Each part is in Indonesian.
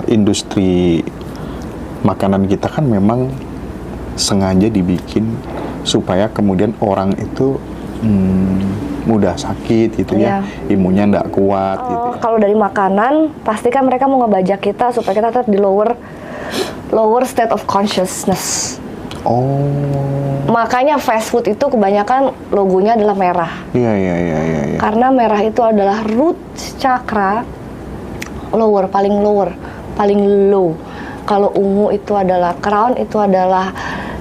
Industri makanan kita kan memang sengaja dibikin supaya kemudian orang itu mudah sakit gitu ya, imunnya nggak kuat gitu ya. Kalau dari makanan, pasti kan mereka mau ngebajak kita supaya kita tetap di lower state of consciousness. Oh. Makanya fast food itu kebanyakan logonya adalah merah. Iya. Karena merah itu adalah root chakra paling low. Kalau ungu itu adalah crown, itu adalah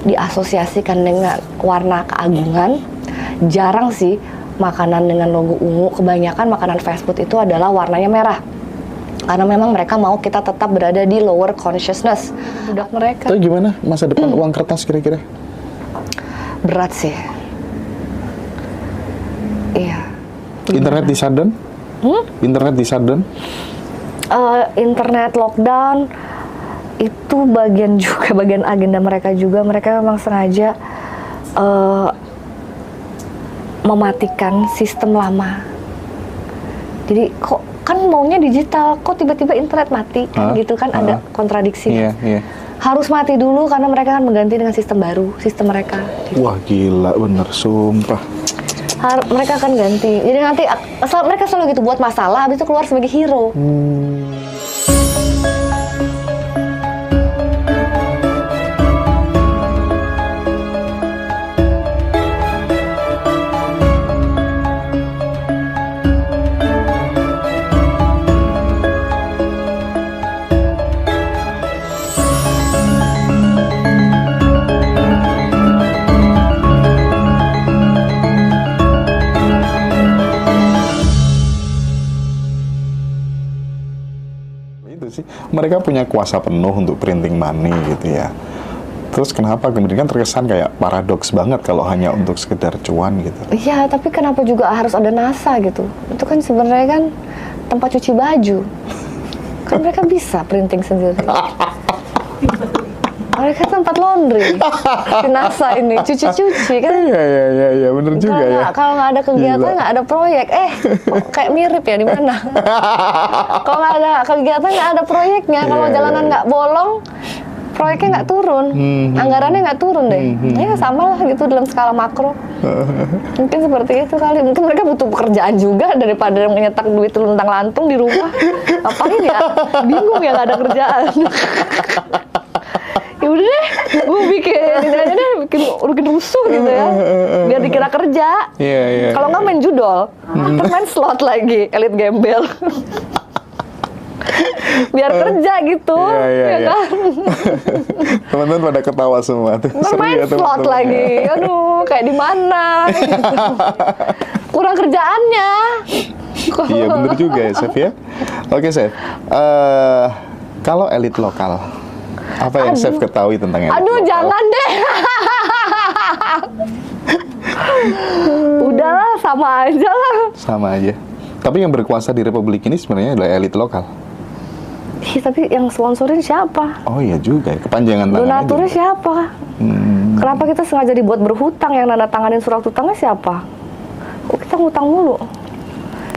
diasosiasikan dengan warna keagungan. Jarang sih makanan dengan logo ungu. Kebanyakan makanan fast food itu adalah warnanya merah. Karena memang mereka mau kita tetap berada di lower consciousness. Budak mereka. Tapi gimana masa depan uang kertas kira-kira? Berat sih. Iya. Internet di shutdown? Internet di shutdown? Internet lockdown itu bagian agenda mereka juga. Mereka memang sengaja mematikan sistem lama. Jadi kok kan maunya digital, kok tiba-tiba internet mati kan gitu kan, ada kontradiksi. Iya. Harus mati dulu karena mereka akan mengganti dengan sistem baru, sistem mereka. Wah gila bener, sumpah. Mereka akan ganti. Jadi nanti mereka selalu gitu buat masalah, habis itu keluar sebagai hero. Mereka punya kuasa penuh untuk printing money gitu ya. Terus kenapa kemudian kan terkesan kayak paradoks banget kalau hanya untuk sekedar cuan gitu. Iya, tapi kenapa juga harus ada NASA gitu? Itu kan sebenarnya kan tempat cuci baju. Kan mereka bisa printing sendiri. Mereka tempat laundry. Di NASA ini cuci-cuci kan. Iya, bener juga ya. Kalau nggak ada kegiatan, nggak ada proyek. Kayak mirip ya di mana? Kalau nggak ada kegiatan, nggak ada proyeknya. Kalau jalanan nggak bolong, proyeknya nggak turun. Anggarannya nggak turun deh. Ya sama lah gitu dalam skala makro. Mungkin seperti itu kali. Mungkin mereka butuh pekerjaan juga daripada menyetak duit luntang-lantung di rumah. Apain ya? Bingung ya nggak ada kerjaan. Ya udah deh, gue bikin rusuh gitu ya, biar dikira kerja. Kalau nggak main judol, main slot lagi, elit gembel. Biar kerja gitu, ya kan? Teman-teman pada ketawa semua tuh. Bermain slot lagi, aduh, kayak di mana? Gitu. Kurang kerjaannya. Iya bener juga ya, Chef ya. Oke, Chef. Kalau elit lokal, apa yang Chef ketahui tentang elit lokal? Jangan deh. Udahlah, sama aja lah. Sama aja. Tapi yang berkuasa di Republik ini sebenarnya adalah elit lokal. Tapi yang sponsorin siapa? Oh iya juga, kepanjangan tangannya. Donaturnya siapa? Kenapa kita sengaja dibuat berhutang? Yang nanda tanganin surat hutangnya siapa? Kok kita ngutang mulu?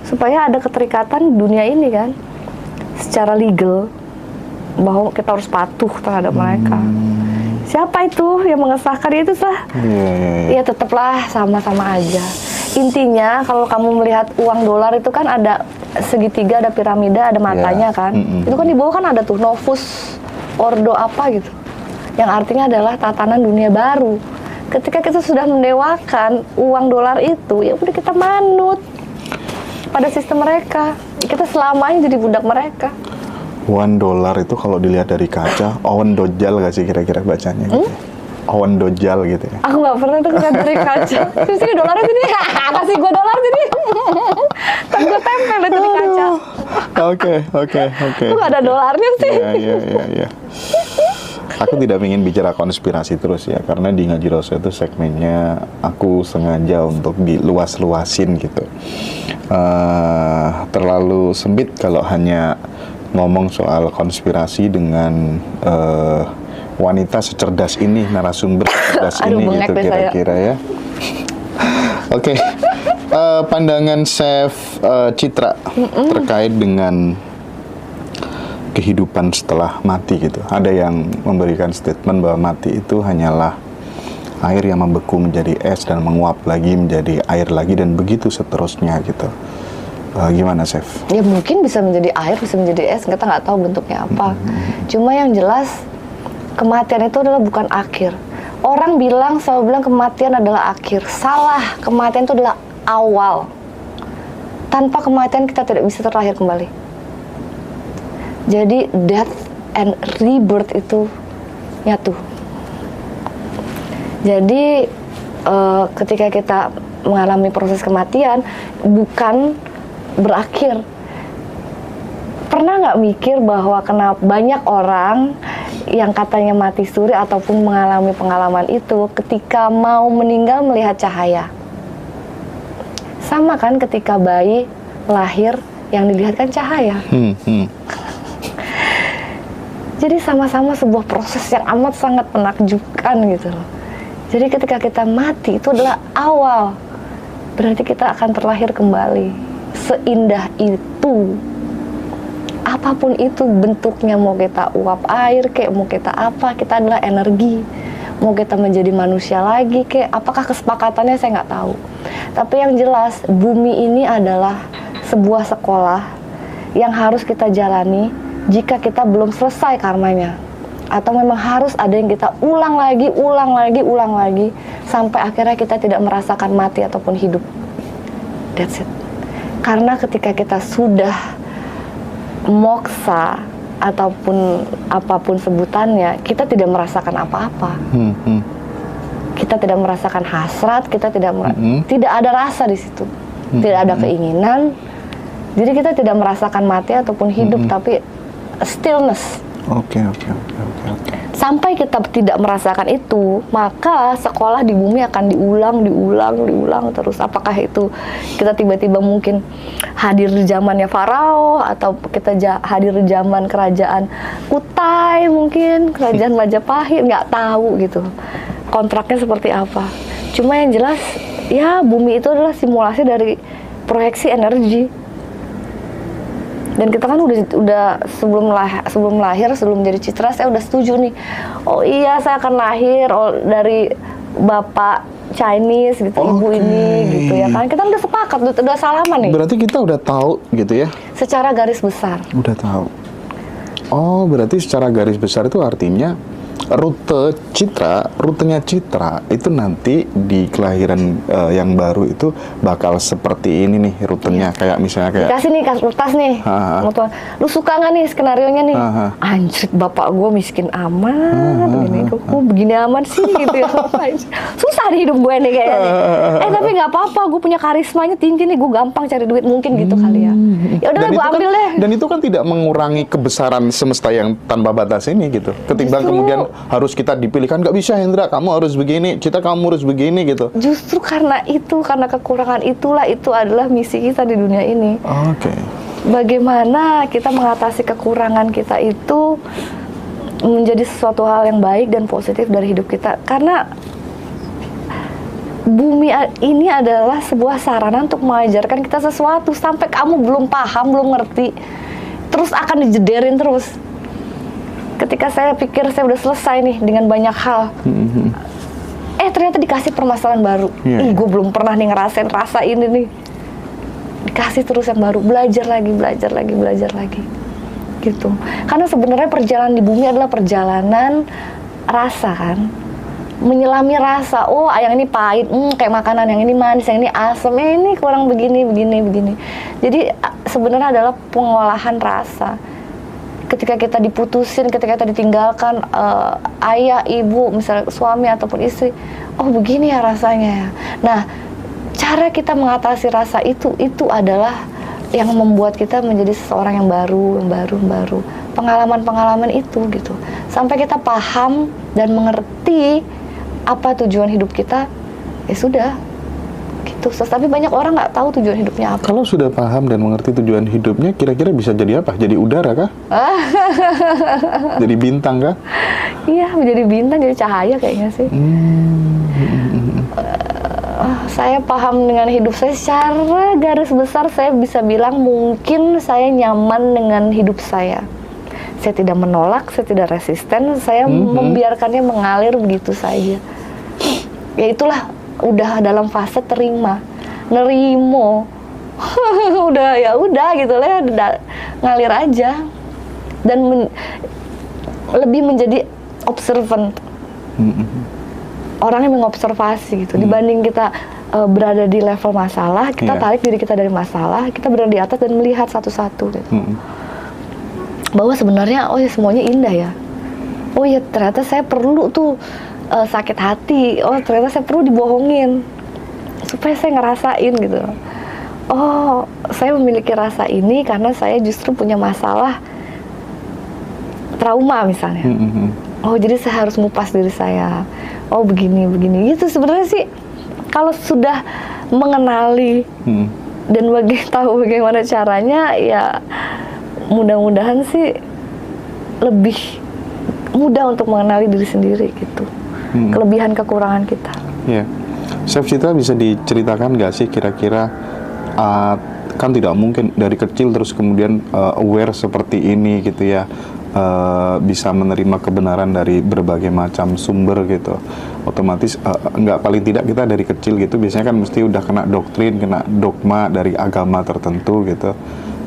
Supaya ada keterikatan dunia ini kan, secara legal, bahwa kita harus patuh terhadap mereka. Siapa itu yang mengesahkan itu lah? Ya tetaplah sama-sama aja. Intinya kalau kamu melihat uang dolar itu kan ada segitiga, ada piramida, ada matanya kan. Itu kan di bawah kan ada tuh Novus Ordo apa gitu. Yang artinya adalah tatanan dunia baru. Ketika kita sudah mendewakan uang dolar itu, ya udah kita manut pada sistem mereka. Kita selamanya jadi budak mereka. $1 itu kalau dilihat dari kaca, Owen Dojjal gak sih kira-kira bacanya gitu? Owen Dojjal gitu ya. Aku nggak pernah tuh ngeliat dari kaca. Sini dolarnya sini, kasih gue dolar sini. Kan gue tempel itu di kaca. Oke. Kok nggak ada dolarnya sih? Iya. Aku tidak ingin bicara konspirasi terus ya, karena di Ngaji Rasul itu segmennya aku sengaja untuk diluas-luasin gitu. Terlalu sempit kalau hanya ngomong soal konspirasi dengan wanita secerdas ini, narasumber secerdas ini gitu kira-kira ya. Oke. Pandangan Chef Citra terkait dengan kehidupan setelah mati gitu. Ada yang memberikan statement bahwa mati itu hanyalah air yang membeku menjadi es dan menguap lagi menjadi air lagi dan begitu seterusnya gitu. Gimana, Chef? Ya mungkin bisa menjadi air, bisa menjadi es, kita nggak tahu bentuknya apa. Cuma yang jelas kematian itu adalah bukan akhir. Orang selalu bilang kematian adalah akhir. Salah, kematian itu adalah awal. Tanpa kematian kita tidak bisa terlahir kembali. Jadi death and rebirth itu nyatu. Jadi ketika kita mengalami proses kematian bukan berakhir. Pernah nggak mikir bahwa kenapa banyak orang yang katanya mati suri ataupun mengalami pengalaman itu ketika mau meninggal melihat cahaya? Sama kan ketika bayi lahir yang dilihat kan cahaya. Jadi sama-sama sebuah proses yang amat sangat menakjubkan gitu loh. Jadi ketika kita mati itu adalah awal. Berarti kita akan terlahir kembali. Seindah itu. Apapun itu bentuknya, mau kita uap air kayak mau kita apa, kita adalah energi. Mau kita menjadi manusia lagi kayak apakah kesepakatannya saya nggak tahu. Tapi yang jelas bumi ini adalah sebuah sekolah yang harus kita jalani jika kita belum selesai karmanya. Atau memang harus ada yang kita ulang lagi sampai akhirnya kita tidak merasakan mati ataupun hidup. That's it. Karena ketika kita sudah moksa ataupun apapun sebutannya, kita tidak merasakan apa-apa. Kita tidak merasakan hasrat, kita tidak ada rasa di situ. Tidak ada keinginan. Jadi kita tidak merasakan mati ataupun hidup, tapi stillness. Oke. Sampai kita tidak merasakan itu, maka sekolah di bumi akan diulang terus. Apakah itu kita tiba-tiba mungkin hadir di zamannya Farao, atau kita hadir di zaman kerajaan Kutai mungkin, kerajaan Majapahit, nggak tahu gitu. Kontraknya seperti apa. Cuma yang jelas, ya bumi itu adalah simulasi dari proyeksi energi. Dan kita kan udah sebelum lahir, sebelum jadi Citra, saya udah setuju nih. Oh iya, saya akan lahir dari bapak Chinese gitu, ibu ini gitu ya kan. Kita udah sepakat, udah salaman nih. Berarti kita udah tahu gitu ya? Secara garis besar. Udah tahu. Oh, berarti secara garis besar itu artinya rutenya Citra itu nanti di kelahiran yang baru itu bakal seperti ini nih rutenya. Kayak misalnya kayak dikasih nih kertas nih, lu suka nggak nih skenarionya nih? Anjir, bapak gue miskin amat, gini, kok begini amat sih gitu ya. Susah nih hidup gue nih kayaknya nih. Tapi nggak apa-apa, gue punya karismanya tinggi nih, gue gampang cari duit mungkin gitu kali ya. Ya udah gue ambil deh. Dan itu kan tidak mengurangi kebesaran semesta yang tanpa batas ini gitu. Ketimbang kemudian harus kita dipilihkan, nggak bisa Hendra, kamu harus begini, Cita kamu harus begini gitu. Justru karena kekurangan itulah, itu adalah misi kita di dunia ini. Oke. Bagaimana kita mengatasi kekurangan kita itu menjadi sesuatu hal yang baik dan positif dari hidup kita. Karena bumi ini adalah sebuah sarana untuk mengajarkan kita sesuatu. Sampai kamu belum paham, belum ngerti, terus akan dijederin terus. Ketika saya pikir saya udah selesai nih dengan banyak hal, ternyata dikasih permasalahan baru. Gue belum pernah nih ngerasain rasa ini nih. Dikasih terus yang baru, belajar lagi gitu. Karena sebenarnya perjalanan di bumi adalah perjalanan rasa kan, menyelami rasa. Oh, yang ini pahit, kayak makanan, yang ini manis, yang ini asam, ini kurang begini. Jadi sebenarnya adalah pengolahan rasa. Ketika kita diputusin, ketika kita ditinggalkan ayah, ibu, misalnya suami ataupun istri, oh begini ya rasanya ya. Nah, cara kita mengatasi rasa itu adalah yang membuat kita menjadi seseorang yang baru. Pengalaman-pengalaman itu gitu. Sampai kita paham dan mengerti apa tujuan hidup kita, ya sudah. Gitu. Tapi banyak orang nggak tahu tujuan hidupnya apa. Kalau sudah paham dan mengerti tujuan hidupnya, kira-kira bisa jadi apa? Jadi udara kah? Jadi bintang kah? Iya, menjadi bintang, jadi cahaya kayaknya sih. Saya paham dengan hidup saya secara garis besar, saya bisa bilang mungkin saya nyaman dengan hidup saya. Saya tidak menolak, saya tidak resisten, saya membiarkannya mengalir begitu saja. Ya itulah, udah dalam fase terima, nerimo. Udah ya udah gitu lah, ngalir aja. Dan lebih menjadi observant. Orang yang mengobservasi gitu. Dibanding kita berada di level masalah, kita tarik diri kita dari masalah, kita berada di atas dan melihat satu-satu gitu. Bahwa sebenarnya, oh ya semuanya indah ya. Oh ya ternyata saya perlu tuh sakit hati. Oh ternyata saya perlu dibohongin supaya saya ngerasain gitu. Oh saya memiliki rasa ini karena saya justru punya masalah trauma misalnya. Oh jadi saya harus ngupas diri saya. Oh begini gitu. Sebenarnya sih kalau sudah mengenali dan tahu bagaimana caranya, ya mudah-mudahan sih lebih mudah untuk mengenali diri sendiri gitu. Kelebihan kekurangan kita. Iya. Chef Citra, bisa diceritakan nggak sih kira-kira, kan tidak mungkin dari kecil terus kemudian aware seperti ini gitu ya, bisa menerima kebenaran dari berbagai macam sumber gitu. Otomatis nggak, paling tidak kita dari kecil gitu biasanya kan mesti udah kena doktrin, kena dogma dari agama tertentu gitu.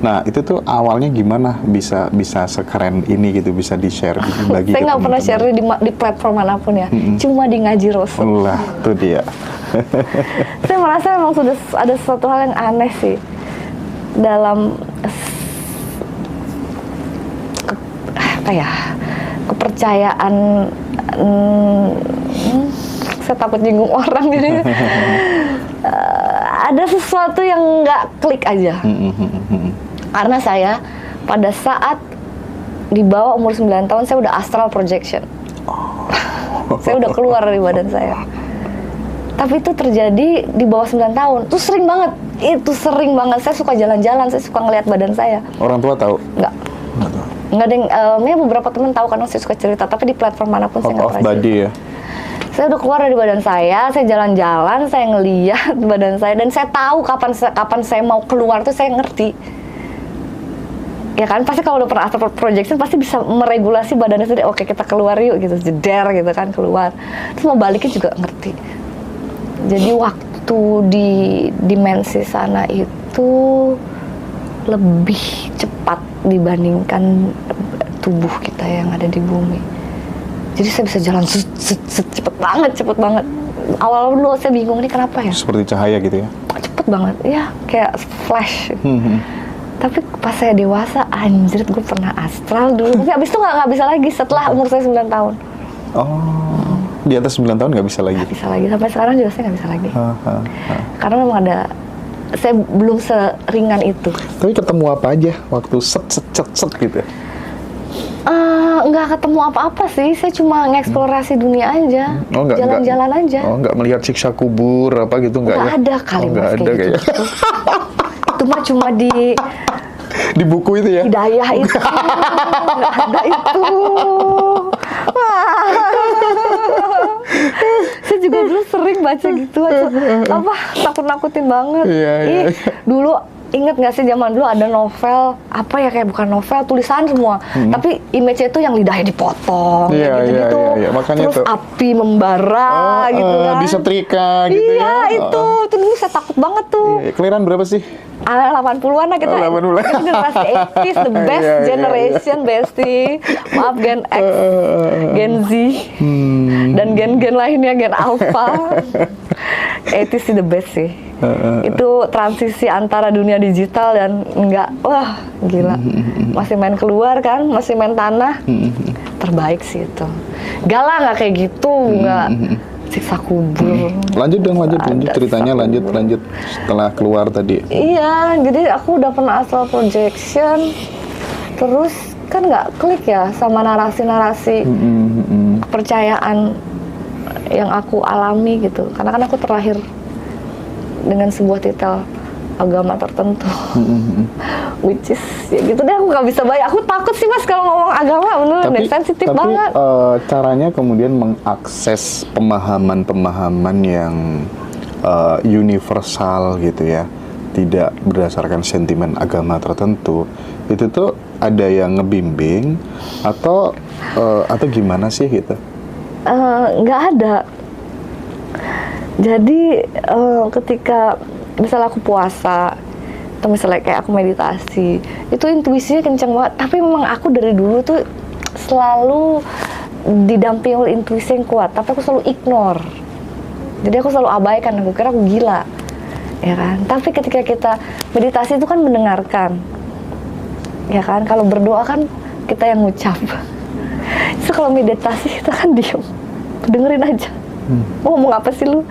Nah itu tuh awalnya gimana bisa sekeren ini gitu, bisa di-share, dibagi. Saya nggak pernah share di platform manapun ya, cuma di Ngaji Rasul. Lah, itu dia. Saya merasa memang sudah ada sesuatu hal yang aneh sih dalam kepercayaan. Saya takut nyinggung orang jadi ada sesuatu yang nggak klik aja. Karena saya pada saat di bawah umur 9 tahun saya udah astral projection. Saya udah keluar dari badan saya. Tapi itu terjadi di bawah 9 tahun. Itu sering banget. Saya suka jalan-jalan, saya suka ngelihat badan saya. Orang tua tahu? Nggak ada yang, ya beberapa teman tahu karena saya suka cerita, tapi di platform manapun saya nggak pernah cerita. Body ya? Saya udah keluar dari badan saya jalan-jalan, saya ngelihat badan saya, dan saya tahu kapan saya mau keluar tuh saya ngerti. Ya kan, pasti kalau udah pernah astral projection pasti bisa meregulasi badannya sendiri. Oke, kita keluar yuk gitu, jeder gitu kan, keluar. Terus mau balikin juga ngerti. Jadi waktu di dimensi sana itu lebih cepat dibandingkan tubuh kita yang ada di bumi. Jadi saya bisa jalan cepet banget. Awal dulu saya bingung, ini kenapa ya? Seperti cahaya gitu ya? Cepet banget, ya kayak flash. Tapi pas saya dewasa, anjir gue pernah astral dulu. Tapi abis itu nggak bisa lagi setelah umur saya 9 tahun. Oh, di atas 9 tahun nggak bisa lagi? Nggak bisa lagi, sampai sekarang juga saya nggak bisa lagi. Karena memang saya belum seringan itu. Tapi ketemu apa aja waktu set gitu? Nggak ketemu apa-apa sih, saya cuma ngeksplorasi dunia aja, jalan-jalan aja. Oh, nggak melihat siksa kubur apa gitu? Nggak ada kalimat kayak gitu. Itu mah cuma di buku itu ya? Hidayah itu, nggak ada itu. Saya juga dulu sering baca gitu aja, nakut-nakutin banget. Dulu inget nggak sih zaman dulu ada novel apa ya, kayak bukan novel, tulisan semua, tapi image-nya itu yang lidahnya dipotong, gitu-gitu. Terus itu api membara gitu kan, disetrika gitu ya. Itu dulu saya takut banget tuh. Kelahiran berapa sih? 80-an lah kita. Generasi 80s, the best generation, bestie. Maaf Gen X, Gen Z, dan gen-gen lainnya, Gen Alpha. 80s sih the best sih. Itu transisi antara dunia digital dan enggak, wah gila. Masih main keluar kan, masih main tanah. Terbaik sih itu. Galah nggak kayak gitu, nggak siksa kubur. Lanjut ceritanya, lanjut setelah keluar tadi. Iya, jadi aku udah pernah astral projection, terus kan nggak klik ya sama narasi-narasi kepercayaan yang aku alami gitu. Karena kan aku terlahir dengan sebuah titel agama tertentu, which is ya gitu deh, aku nggak bisa bayar. Aku takut sih Mas kalau ngomong agama, bener deh, sensitif banget. Caranya kemudian mengakses pemahaman-pemahaman yang universal gitu ya, tidak berdasarkan sentimen agama tertentu, itu tuh ada yang ngebimbing atau gimana sih gitu? Nggak ada. Jadi ketika misalnya aku puasa atau misalnya kayak aku meditasi, itu intuisinya kenceng banget. Tapi memang aku dari dulu tuh selalu didampingi oleh intuisi yang kuat, tapi aku selalu ignore. Jadi aku selalu abaikan, aku kira aku gila, ya kan? Tapi ketika kita meditasi itu kan mendengarkan, ya kan? Kalau berdoa kan kita yang ngucap. So kalau meditasi kita kan diem, dengerin aja. Ngomong apa sih lu?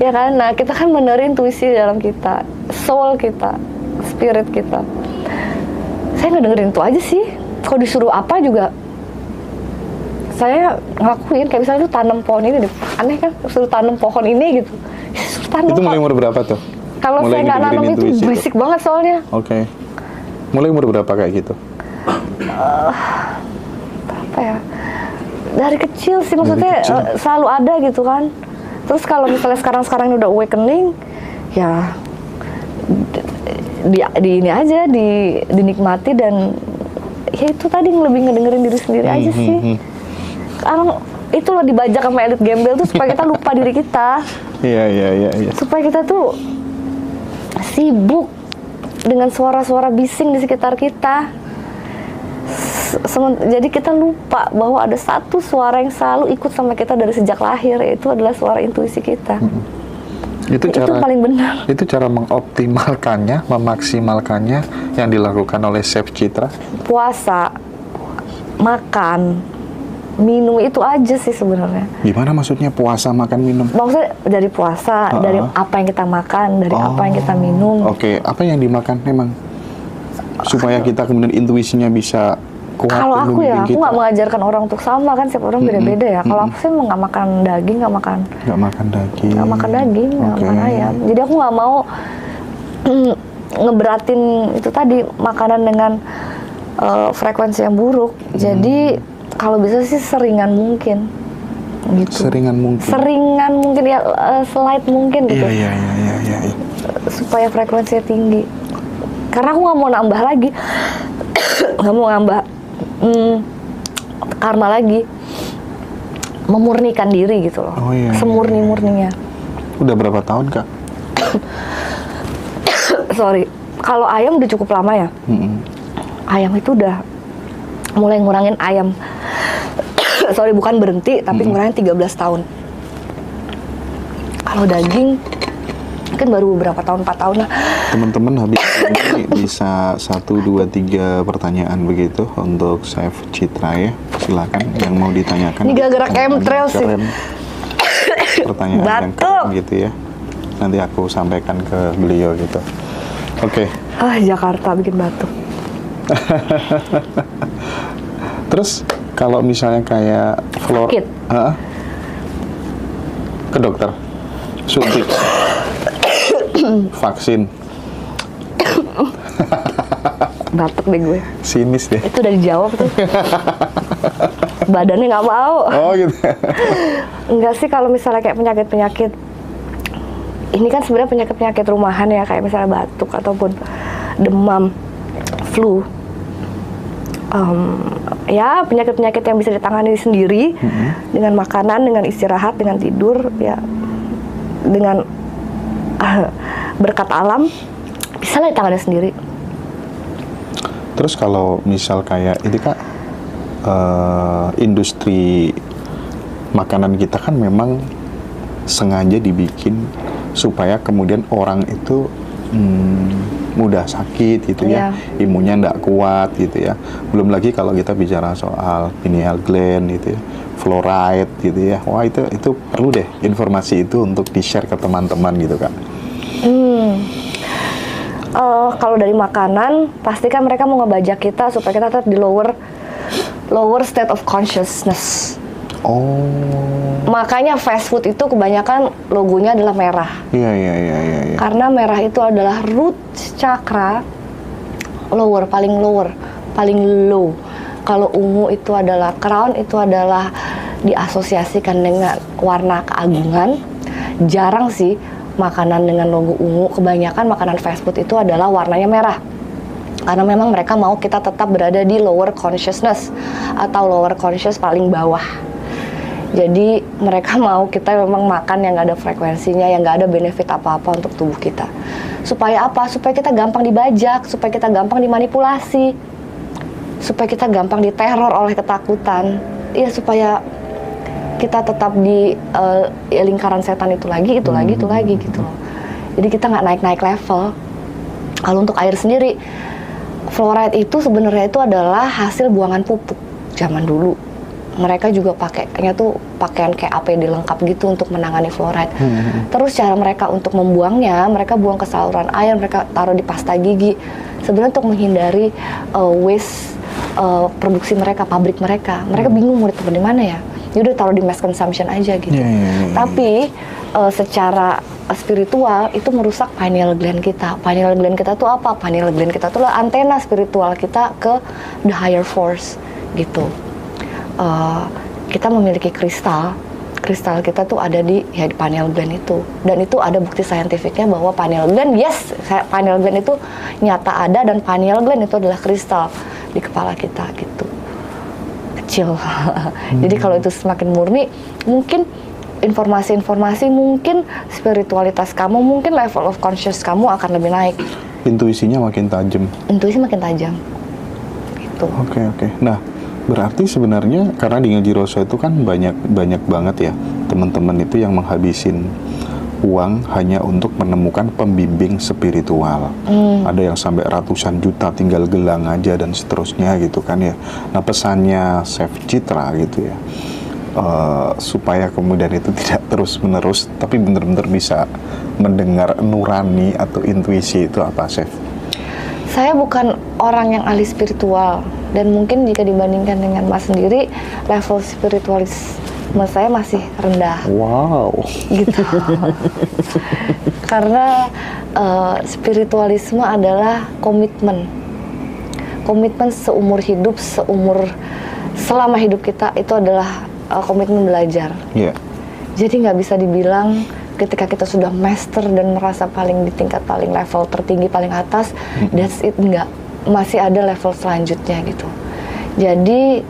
Ya kan? Nah kita kan mendengar intuisi dalam kita, soul kita, spirit kita. Saya nggak dengerin itu aja sih. Kalau disuruh apa juga saya ngelakuin. Kayak misalnya lu tanam pohon ini deh, aneh kan? Suruh tanam pohon ini gitu. Suruh tanam. Itu mulai umur berapa tuh? Kalau saya nggak nanam itu berisik banget soalnya. Oke. Mulai umur berapa kayak gitu? Apa ya? Dari kecil sih, maksudnya selalu ada gitu kan. Terus kalau misalnya sekarang ini udah awakening, ya di ini aja, dinikmati dan ya itu tadi lebih ngedengerin diri sendiri aja sih. Karena itu loh dibajak sama elit gembel tuh supaya kita lupa diri kita. Iya. Supaya kita tuh sibuk dengan suara-suara bising di sekitar kita. Jadi kita lupa bahwa ada satu suara yang selalu ikut sama kita dari sejak lahir, yaitu adalah suara intuisi kita. Itu paling benar. Itu cara mengoptimalkannya, memaksimalkannya yang dilakukan oleh Chef Citra. Puasa, makan, minum itu aja sih sebenarnya. Gimana maksudnya puasa, makan, minum? Maksudnya dari puasa, dari apa yang kita makan, dari apa yang kita minum. Oke, apa yang dimakan memang supaya kita kemudian intuisinya bisa kuat. Kalau aku ya, aku nggak mengajarkan orang untuk sama kan, setiap orang beda-beda ya. Kalau aku sih nggak makan daging, nggak makan daging, nggak makan ayam. Jadi aku nggak mau ngeberatin itu tadi makanan dengan frekuensi yang buruk. Jadi kalau bisa sih seringan mungkin. Gitu. Seringan mungkin ya, slight mungkin gitu. Iya. Supaya frekuensinya tinggi. Karena aku nggak mau nambah lagi, nggak mau nambah karma lagi, memurnikan diri gitu loh. Semurni-murninya. Udah berapa tahun Kak? Sorry, kalau ayam udah cukup lama ya. Ayam itu udah mulai ngurangin ayam. Sorry, bukan berhenti, tapi ngurangin 13 tahun. Kalau daging mungkin baru beberapa tahun, 4 tahun lah. Teman-teman habis ini bisa 1, 2, 3 pertanyaan begitu untuk Chef Citra ya. Silakan yang mau ditanyakan. Ini gara-gara chemtrail sih. Pertanyaan yang keren gitu ya. Nanti aku sampaikan ke beliau gitu. Oke. Jakarta bikin batuk. Terus kalau misalnya kayak sakit. Ke dokter, suntik, vaksin. Batuk deh gue. Sinis deh. Itu udah dijawab tuh. Badannya nggak mau. Oh gitu. Enggak sih, kalau misalnya kayak penyakit-penyakit, ini kan sebenarnya penyakit-penyakit rumahan ya, kayak misalnya batuk ataupun demam, flu. Ya penyakit-penyakit yang bisa ditangani sendiri dengan makanan, dengan istirahat, dengan tidur, ya dengan berkat alam bisa lah ditangani sendiri. Terus kalau misal kayak ini Kak, industri makanan kita kan memang sengaja dibikin supaya kemudian orang itu mudah sakit gitu ya, imunnya nggak kuat gitu ya. Belum lagi kalau kita bicara soal pineal gland gitu ya, fluoride gitu ya. Wah itu perlu deh informasi itu untuk di-share ke teman-teman gitu Kak. Kalau dari makanan, pastikan mereka mau ngebajak kita supaya kita tetap di lower state of consciousness. Makanya fast food itu kebanyakan logonya adalah merah. Iya. Karena merah itu adalah root chakra paling low. Kalau ungu itu adalah crown, itu adalah diasosiasikan dengan warna keagungan. Jarang sih makanan dengan logo ungu, kebanyakan makanan fast food itu adalah warnanya merah. Karena memang mereka mau kita tetap berada di lower consciousness atau lower conscious paling bawah. Jadi mereka mau kita memang makan yang gak ada frekuensinya, yang gak ada benefit apa-apa untuk tubuh kita. Supaya apa? Supaya kita gampang dibajak, supaya kita gampang dimanipulasi, supaya kita gampang diteror oleh ketakutan. Ya supaya kita tetap di lingkaran setan itu lagi gitu loh. Jadi kita nggak naik-naik level. Kalau untuk air sendiri, fluoride itu sebenarnya itu adalah hasil buangan pupuk zaman dulu. Mereka juga pakainya tuh pakaian kayak APD lengkap gitu untuk menangani fluoride. Terus cara mereka untuk membuangnya, mereka buang ke saluran air, mereka taruh di pasta gigi. Sebenarnya untuk menghindari waste produksi mereka, pabrik mereka. Mereka bingung mau ditaruh di mana ya. Yaudah taruh di mass consumption aja gitu. Tapi secara spiritual itu merusak pineal gland kita. Pineal gland kita tuh apa? Pineal gland kita tuh lah antena spiritual kita ke the higher force gitu. Kita memiliki kristal kita tuh ada di pineal gland itu, dan itu ada bukti saintifiknya bahwa pineal gland, pineal gland itu nyata ada, dan pineal gland itu adalah kristal di kepala kita gitu, kecil. Jadi kalau itu semakin murni, mungkin informasi-informasi, mungkin spiritualitas kamu, mungkin level of conscious kamu akan lebih naik. Intuisinya makin tajam. Intuisi makin tajam gitu. Oke. Nah, berarti sebenarnya karena di Ngaji Roso itu kan banyak banget ya teman-teman itu yang menghabisin uang hanya untuk menemukan pembimbing spiritual. Ada yang sampai ratusan juta tinggal gelang aja dan seterusnya gitu kan ya. Nah, pesannya Chef Citra gitu ya, supaya kemudian itu tidak terus-menerus tapi benar-benar bisa mendengar nurani atau intuisi, itu apa, Chef? Saya bukan orang yang ahli spiritual, dan mungkin jika dibandingkan dengan Mas sendiri, level spiritualisme saya masih rendah. Wow. Gitu. Karena spiritualisme adalah komitmen seumur hidup, selama hidup kita itu adalah komitmen belajar. Jadi nggak bisa dibilang ketika kita sudah master dan merasa paling di tingkat paling level tertinggi paling atas, that's it, enggak, masih ada level selanjutnya gitu. Jadi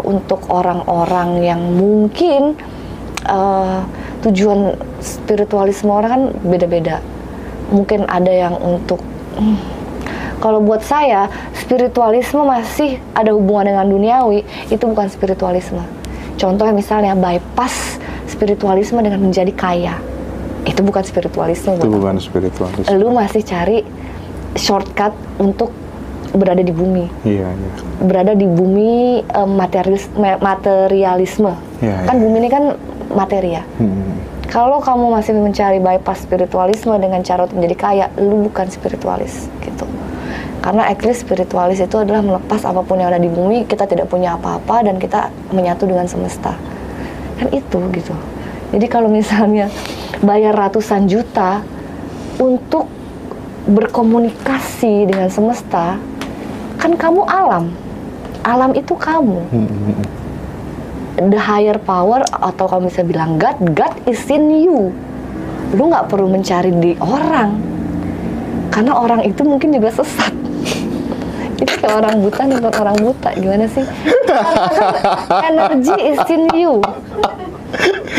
untuk orang-orang yang mungkin tujuan spiritualisme orang kan beda-beda. Mungkin ada yang untuk kalau buat saya spiritualisme masih ada hubungan dengan duniawi, itu bukan spiritualisme. Contohnya misalnya bypass spiritualisme dengan menjadi kaya. Itu bukan spiritualisme. Itu bukan spiritualisme. Lu masih cari shortcut untuk berada di bumi. Berada di bumi materialisme. Kan bumi ini kan materi ya. Kalau kamu masih mencari bypass spiritualisme dengan cara untuk menjadi kaya, lu bukan spiritualis gitu. Karena actually spiritualis itu adalah melepas apapun yang ada di bumi, kita tidak punya apa-apa dan kita menyatu dengan semesta. Kan itu gitu. Jadi kalau misalnya bayar ratusan juta untuk berkomunikasi dengan semesta, kan kamu alam itu kamu. The higher power, atau kalau bisa bilang God is in you. Lu nggak perlu mencari di orang, karena orang itu mungkin juga sesat. Itu kayak orang buta nonton orang buta, gimana sih? Energy is in you.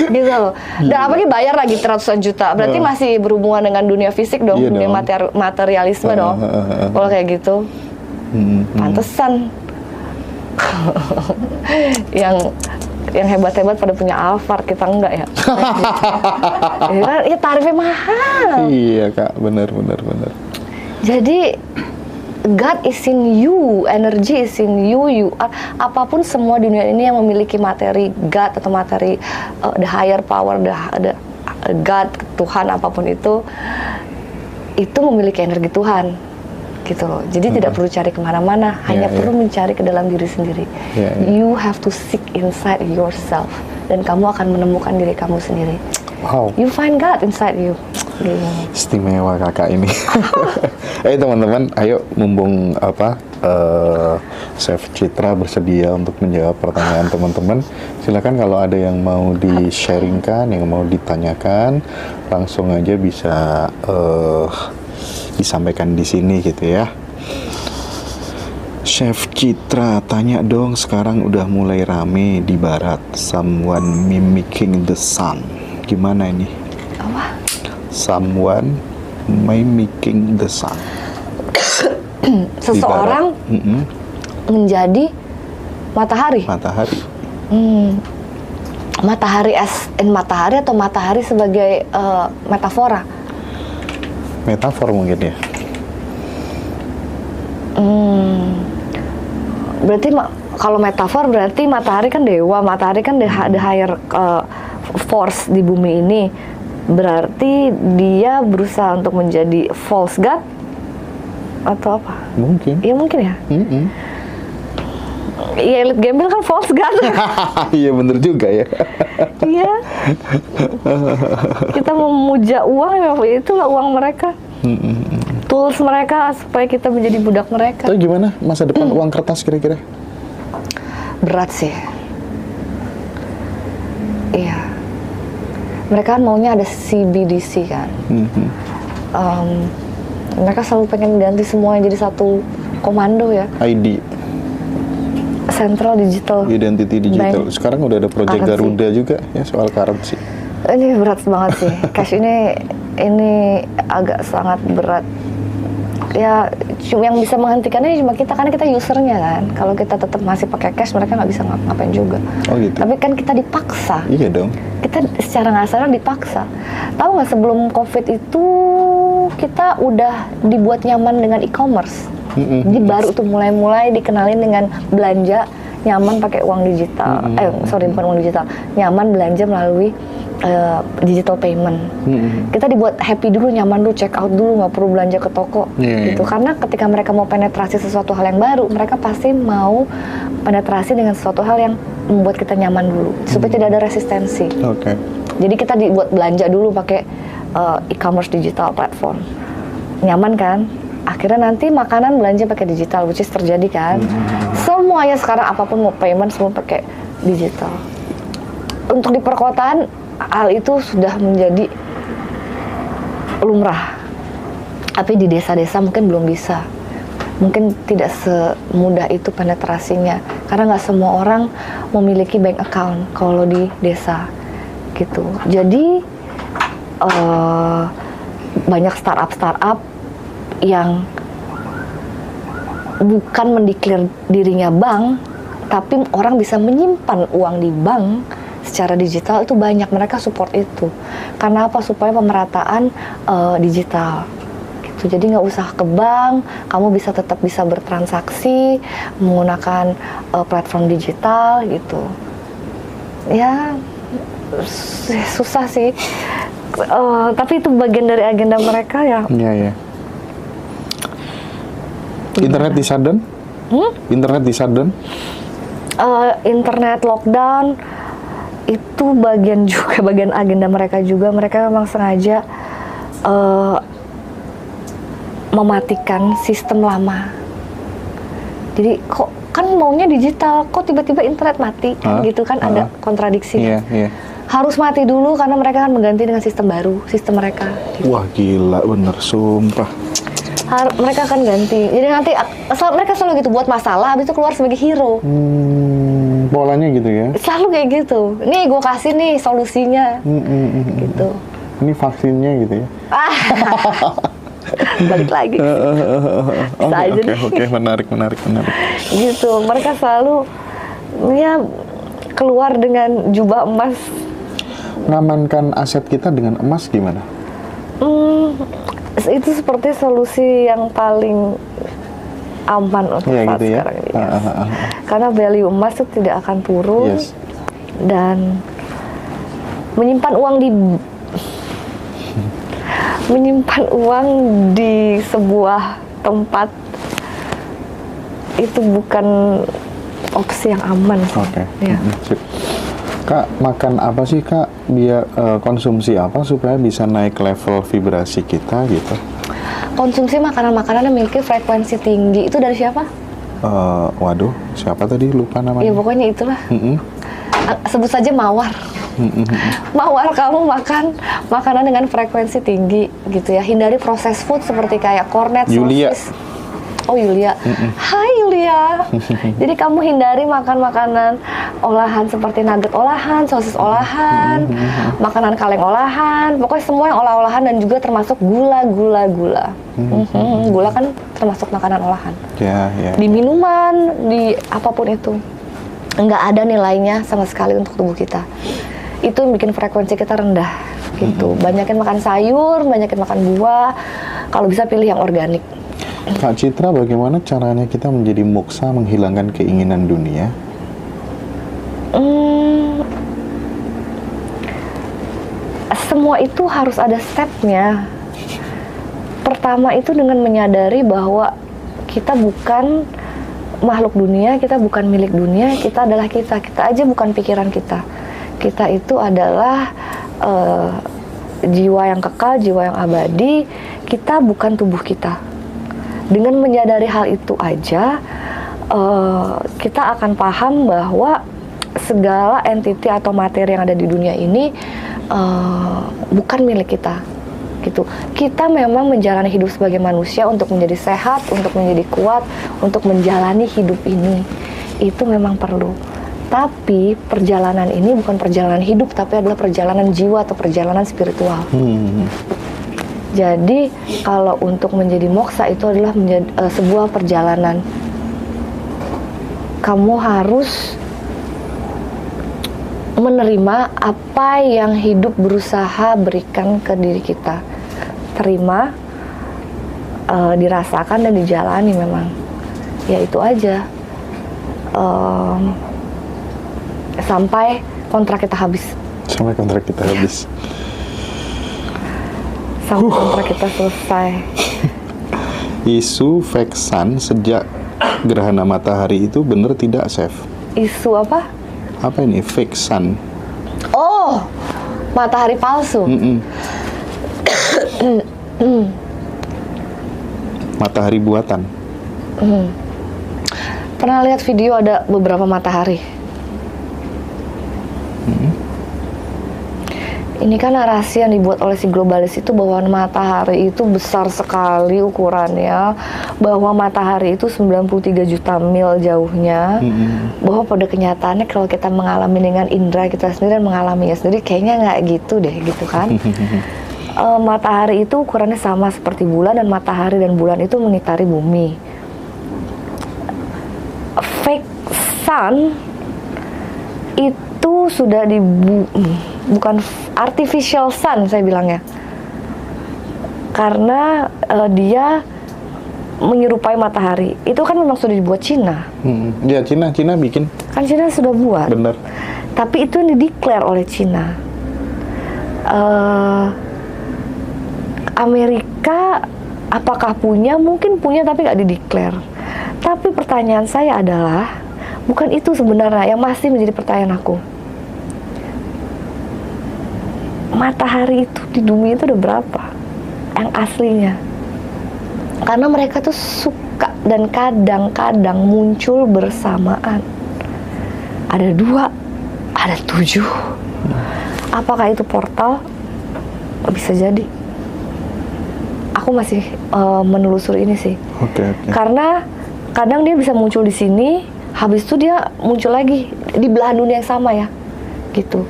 Gitu loh. Dan apalagi bayar lagi ratusan juta, berarti masih berhubungan dengan dunia fisik dong, dunia materialisme dong. Kalau kayak gitu, pantesan yang hebat-hebat pada punya Alphard, kita enggak ya. Ya tarifnya mahal. Iya Kak, benar. Jadi God is in you, energy is in you. Apapun semua di dunia ini yang memiliki materi God atau materi the higher power, the God, Tuhan, apapun itu memiliki energi Tuhan, gitu loh. Jadi tidak perlu cari kemana-mana, hanya perlu mencari ke dalam diri sendiri. You have to seek inside yourself, dan kamu akan menemukan diri kamu sendiri. Wow. You find God inside you. Istimewa kakak ini. Teman-teman, ayo mumpung Chef Citra bersedia untuk menjawab pertanyaan teman-teman. Silakan kalau ada yang mau di-sharingkan, yang mau ditanyakan, langsung aja bisa disampaikan di sini gitu ya. Chef Citra tanya dong, sekarang udah mulai rame di barat, someone mimicking the sun. Gimana ini? Apa? Someone mimicking the sun. Seseorang menjadi matahari. Matahari. Matahari as in matahari atau matahari sebagai metafora? Metafor mungkin ya. Berarti kalau metafor berarti matahari kan dewa, matahari kan the higher force di bumi ini. Berarti dia berusaha untuk menjadi false god atau apa? Mungkin. Iya mungkin ya. Iya, Elite Gambel kan false god. Iya bener juga ya. Iya. Kita memuja uang, ya itulah uang mereka. Tools mereka supaya kita menjadi budak mereka. Tapi gimana masa depan uang kertas kira-kira? Berat sih. Iya. Mereka kan maunya ada CBDC kan. Mereka selalu pengen ganti semuanya jadi satu komando ya. ID. Central Digital. Identity Digital. Bank. Sekarang udah ada proyek Currency. Garuda juga ya soal currency. Ini berat banget sih. Cash ini agak sangat berat. Ya, yang bisa menghentikannya cuma kita, karena kita usernya kan. Kalau kita tetap masih pakai cash, mereka nggak bisa ngapain juga. Oh gitu. Tapi kan kita dipaksa. Iya dong. Kita secara nggak sadar dipaksa. Tahu nggak, sebelum COVID itu kita udah dibuat nyaman dengan e-commerce. Jadi baru tuh mulai dikenalin dengan belanja nyaman pakai uang digital. Bukan uang digital. Nyaman belanja melalui digital payment. Kita dibuat happy dulu, nyaman dulu, check out dulu, nggak perlu belanja ke toko gitu. Karena ketika mereka mau penetrasi sesuatu hal yang baru, mereka pasti mau penetrasi dengan sesuatu hal yang membuat kita nyaman dulu supaya tidak ada resistensi. Oke. Jadi kita dibuat belanja dulu pakai e-commerce digital platform. Nyaman kan? Akhirnya nanti makanan belanja pakai digital, which is terjadi kan. Semuanya sekarang apapun mau payment semua pakai digital. Untuk di perkotaan hal itu sudah menjadi lumrah. Tapi di desa-desa mungkin belum bisa. Mungkin tidak semudah itu penetrasinya. Karena nggak semua orang memiliki bank account kalau di desa gitu. Jadi banyak startup yang bukan mendeklar dirinya bank, tapi orang bisa menyimpan uang di bank secara digital itu banyak. Mereka support itu. Karena apa? Supaya pemerataan digital. Gitu. Jadi nggak usah ke bank, kamu bisa tetap bisa bertransaksi menggunakan platform digital gitu. Ya susah sih. Tapi itu bagian dari agenda mereka ya. Iya, iya. Internet di shutdown? Internet di shutdown? Internet lockdown itu bagian agenda mereka juga. Mereka memang sengaja mematikan sistem lama. Jadi kok kan maunya digital, kok tiba-tiba internet mati kan gitu kan, ada kontradiksi. Iya, iya. Harus mati dulu karena mereka akan mengganti dengan sistem baru, sistem mereka. Gitu. Wah gila bener, sumpah. Mereka akan ganti. Jadi nanti mereka selalu gitu, buat masalah, habis itu keluar sebagai hero. Polanya gitu ya? Selalu kayak gitu. Nih gue kasih nih solusinya. Gitu. Ini vaksinnya gitu ya? Balik lagi. Oke, menarik. Gitu. Mereka selalu ya keluar dengan jubah emas. Ngamankan aset kita dengan emas gimana? Itu seperti solusi yang paling aman untuk saat gitu ya? sekarang ini. Karena value emas itu tidak akan turun. Dan menyimpan uang di sebuah tempat itu bukan opsi yang aman. Oke. Ya. Kak, makan apa sih Kak? Biar konsumsi apa supaya bisa naik level vibrasi kita gitu? Konsumsi makanan-makanan yang memiliki frekuensi tinggi. Itu dari siapa? Waduh, siapa tadi? Lupa namanya. Ya pokoknya itulah. Sebut saja Mawar. Mawar, kamu makan makanan dengan frekuensi tinggi gitu ya. Hindari processed food seperti kayak kornet, Yulia. sosis. Oh Yulia, hai Yulia. Jadi kamu hindari makan makanan olahan seperti nugget olahan, sosis olahan, makanan kaleng olahan, pokoknya semua yang olah-olahan dan juga termasuk gula. Gula kan termasuk makanan olahan. Di minuman, di apapun itu, nggak ada nilainya sama sekali untuk tubuh kita. Itu yang bikin frekuensi kita rendah gitu. Banyakin makan sayur, banyakin makan buah, kalau bisa pilih yang organik. Kak Citra, bagaimana caranya kita menjadi moksa, menghilangkan keinginan dunia? Semua itu harus ada stepnya. Pertama itu dengan menyadari bahwa kita bukan makhluk dunia, kita bukan milik dunia, kita adalah kita aja bukan pikiran kita. Kita itu adalah jiwa yang kekal, jiwa yang abadi. Kita bukan tubuh kita. Dengan menyadari hal itu aja, kita akan paham bahwa segala entiti atau materi yang ada di dunia ini bukan milik kita. Gitu. Kita memang menjalani hidup sebagai manusia untuk menjadi sehat, untuk menjadi kuat, untuk menjalani hidup ini. Itu memang perlu. Tapi perjalanan ini bukan perjalanan hidup, tapi adalah perjalanan jiwa atau perjalanan spiritual. Jadi kalau untuk menjadi moksa itu adalah sebuah perjalanan. Kamu harus menerima apa yang hidup berusaha berikan ke diri kita. Terima, dirasakan dan dijalani memang. Ya itu aja. Sampai kontrak kita habis. Sampai kontrak kita habis. Sampai kontrak kita selesai. Isu fake sun sejak gerhana matahari itu benar tidak, Chef? Isu apa? Apa ini fake sun? Oh, matahari palsu. Matahari buatan. Pernah lihat video ada beberapa matahari? Ini kan narasi yang dibuat oleh si globalis itu bahwa matahari itu besar sekali ukurannya, bahwa matahari itu 93 juta mil jauhnya, bahwa pada kenyataannya kalau kita mengalami dengan indera kita sendiri dan mengalaminya sendiri kayaknya nggak gitu deh, gitu kan. Matahari itu ukurannya sama seperti bulan, dan matahari dan bulan itu mengitari bumi. Fake sun itu sudah bukan artificial sun saya bilangnya, karena dia menyerupai matahari. Itu kan memang sudah dibuat Cina. Ya Cina bikin. Kan Cina sudah buat. Benar. Tapi itu yang dideklar oleh Cina. Amerika apakah punya? Mungkin punya tapi nggak dideklar. Tapi pertanyaan saya adalah bukan itu sebenarnya yang masih menjadi pertanyaan aku. Matahari itu di bumi itu udah berapa yang aslinya? Karena mereka tuh suka dan kadang-kadang muncul bersamaan. Ada 2, ada 7. Apakah itu portal? Bisa jadi. Aku masih menelusuri ini sih. Okay. Karena kadang dia bisa muncul di sini, habis itu dia muncul lagi di belahan dunia yang sama ya, gitu.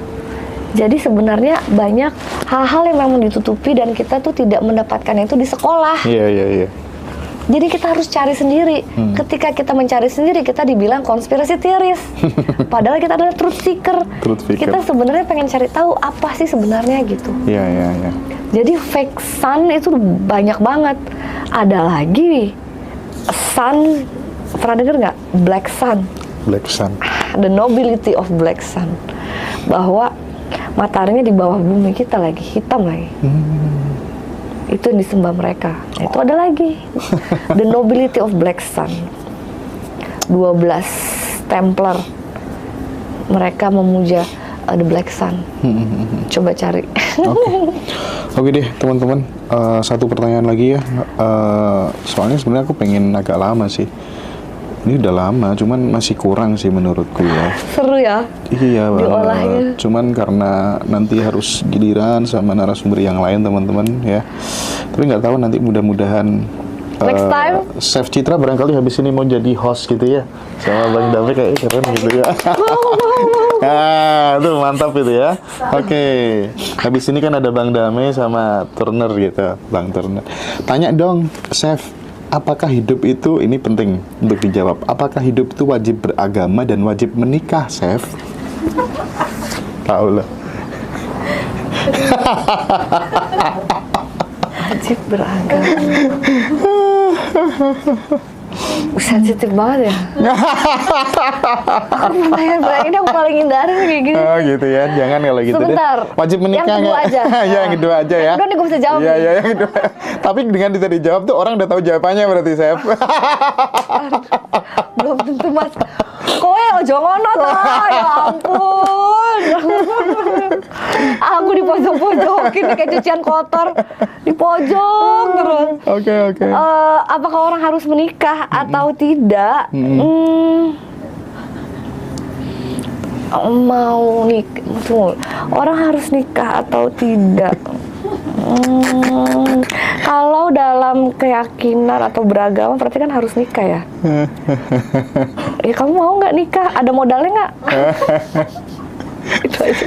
Jadi sebenarnya banyak hal-hal yang memang ditutupi dan kita tuh tidak mendapatkan itu di sekolah. Iya. Jadi kita harus cari sendiri. Ketika kita mencari sendiri, kita dibilang konspirasi teoris. Padahal kita adalah truth seeker. Kita sebenarnya pengen cari tahu apa sih sebenarnya gitu. Iya. Jadi fake sun itu banyak banget. Ada lagi sun, pernah denger nggak? Black sun. Black sun. The nobility of black sun. Bahwa mataharinya di bawah bumi kita lagi, hitam lagi. Itu yang disembah mereka. Itu ada lagi. The nobility of black sun. 12 Templar. Mereka memuja the black sun. Coba cari. Oke deh teman-teman. Satu pertanyaan lagi ya. Soalnya sebenarnya aku pengen agak lama sih. Ini udah lama, cuman masih kurang sih menurutku ya. Seru ya? Iya diolahnya. Cuman karena nanti harus giliran sama narasumber yang lain teman-teman ya. Tapi nggak tahu nanti mudah-mudahan Next time. Chef Citra barangkali habis ini mau jadi host gitu ya, sama Bang Dame kayak keren gitu ya. Ah, itu mantap itu ya. Oke. Habis ini kan ada Bang Dame sama Turner gitu, Bang Turner. Tanya dong, Chef, apakah hidup itu, ini penting untuk dijawab, apakah hidup itu wajib beragama dan wajib menikah, Chef? Tahu lah. Wajib beragama. Sensitif banget ya. Pertanyaan ini aku paling hindari kayak gini. Oh gitu ya, jangan kalau gitu. Sebentar. Deh. Wajib menikah yang kedua nggak? aja. Ya, yang kedua aja ya. Udah nih gue bisa jawab. Iya, iya, yang kedua. Tapi dengan tidak dijawab tuh orang udah tahu jawabannya berarti, Chef. Belum tentu mas. Kowe ojo ngono ta, ya ampun. Aku di pojok-pojokin kayak cucian kotor di pojok terus. Oke, oke. Apakah orang harus menikah atau tidak? Mau nikah, orang harus nikah atau tidak? Kalau dalam keyakinan atau beragama berarti kan harus nikah ya. Ya kamu mau nggak nikah? Ada modalnya nggak? Itu aja.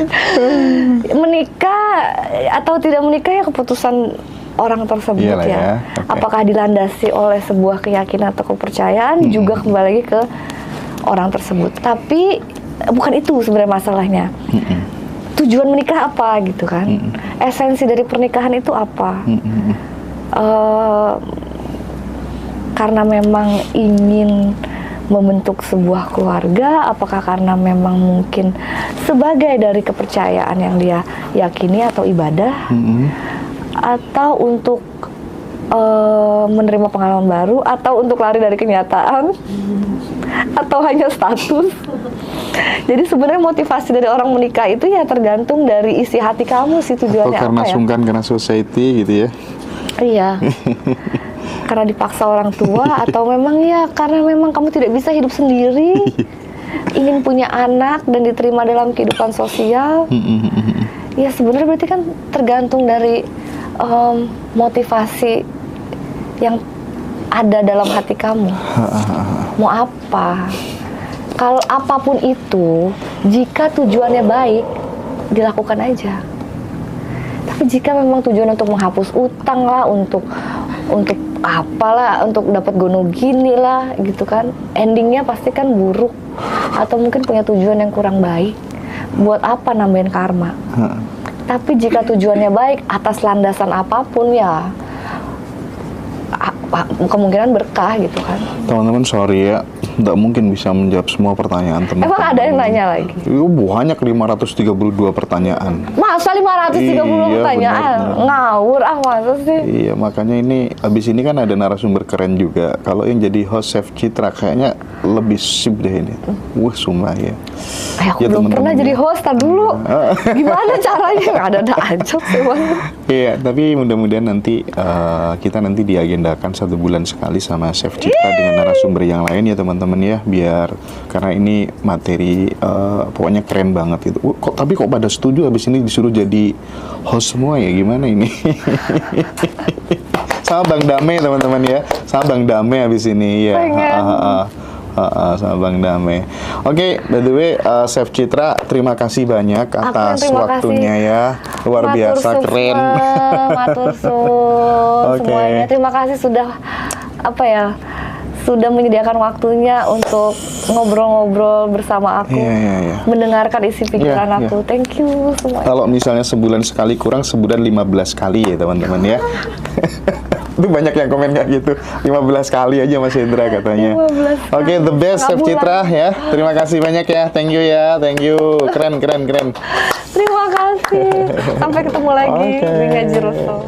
Menikah atau tidak menikah ya keputusan orang tersebut. Iyalah ya. Okay. Apakah dilandasi oleh sebuah keyakinan atau kepercayaan juga kembali lagi ke orang tersebut. Tapi bukan itu sebenarnya masalahnya. Tujuan menikah apa gitu kan? Esensi dari pernikahan itu apa? Karena memang ingin membentuk sebuah keluarga, apakah karena memang mungkin sebagai dari kepercayaan yang dia yakini atau ibadah, atau untuk menerima pengalaman baru, atau untuk lari dari kenyataan, atau hanya status. Jadi sebenarnya motivasi dari orang menikah itu ya tergantung dari isi hati kamu sih, tujuannya atau karena apa ya? sungkan karena society gitu ya? Iya. Karena dipaksa orang tua atau memang ya karena memang kamu tidak bisa hidup sendiri, ingin punya anak dan diterima dalam kehidupan sosial. Ya sebenarnya berarti kan tergantung dari motivasi yang ada dalam hati kamu. Mau apa? Kalau apapun itu, jika tujuannya baik, dilakukan aja. Tapi jika memang tujuan untuk menghapus utang lah, untuk apalah, untuk dapat gono gini lah, gitu kan, endingnya pasti kan buruk atau mungkin punya tujuan yang kurang baik. Buat apa nambahin karma? Tapi jika tujuannya baik atas landasan apapun ya kemungkinan berkah gitu kan. Teman-teman sorry ya, nggak mungkin bisa menjawab semua pertanyaan teman-teman. Emang ada yang nanya lagi? Banyak 532 pertanyaan. Masa 530 pertanyaan? Bener. Ngawur masa sih? Iya, makanya ini abis ini kan ada narasumber keren juga. Kalau yang jadi host Chef Citra kayaknya lebih sip deh ini. Wah, sumpah ya. Aku Ya, belum pernah teman-teman jadi ya. host, tar dulu. Gimana caranya? Ada aja sih Bang. Iya, tapi mudah-mudahan nanti kita nanti diagendakan 1 bulan sekali sama Chef Citra dengan narasumber yang lain ya teman-teman ya, biar karena ini materi pokoknya keren banget itu. Tapi kok pada setuju habis ini disuruh jadi host semua ya, gimana ini? Sama Bang Dame teman-teman ya, sama Bang Dame habis ini ya. Sama Bang Dame. Oke, by the way, Chef Citra, terima kasih banyak atas waktunya ya. Luar biasa keren. Matur suwun semuanya. Terima kasih sudah sudah menyediakan waktunya untuk ngobrol-ngobrol bersama aku, mendengarkan isi pikiran aku. Thank you semuanya. Kalau misalnya sebulan sekali kurang, sebulan 15 kali ya teman-teman ya. Itu banyak yang komen kayak gitu, 15 kali aja Mas Hendra katanya. Oke, the best Chef Citra ya. Terima kasih banyak ya. Thank you ya. Thank you. Keren. Terima kasih. Sampai ketemu lagi di Ngaji Rasul.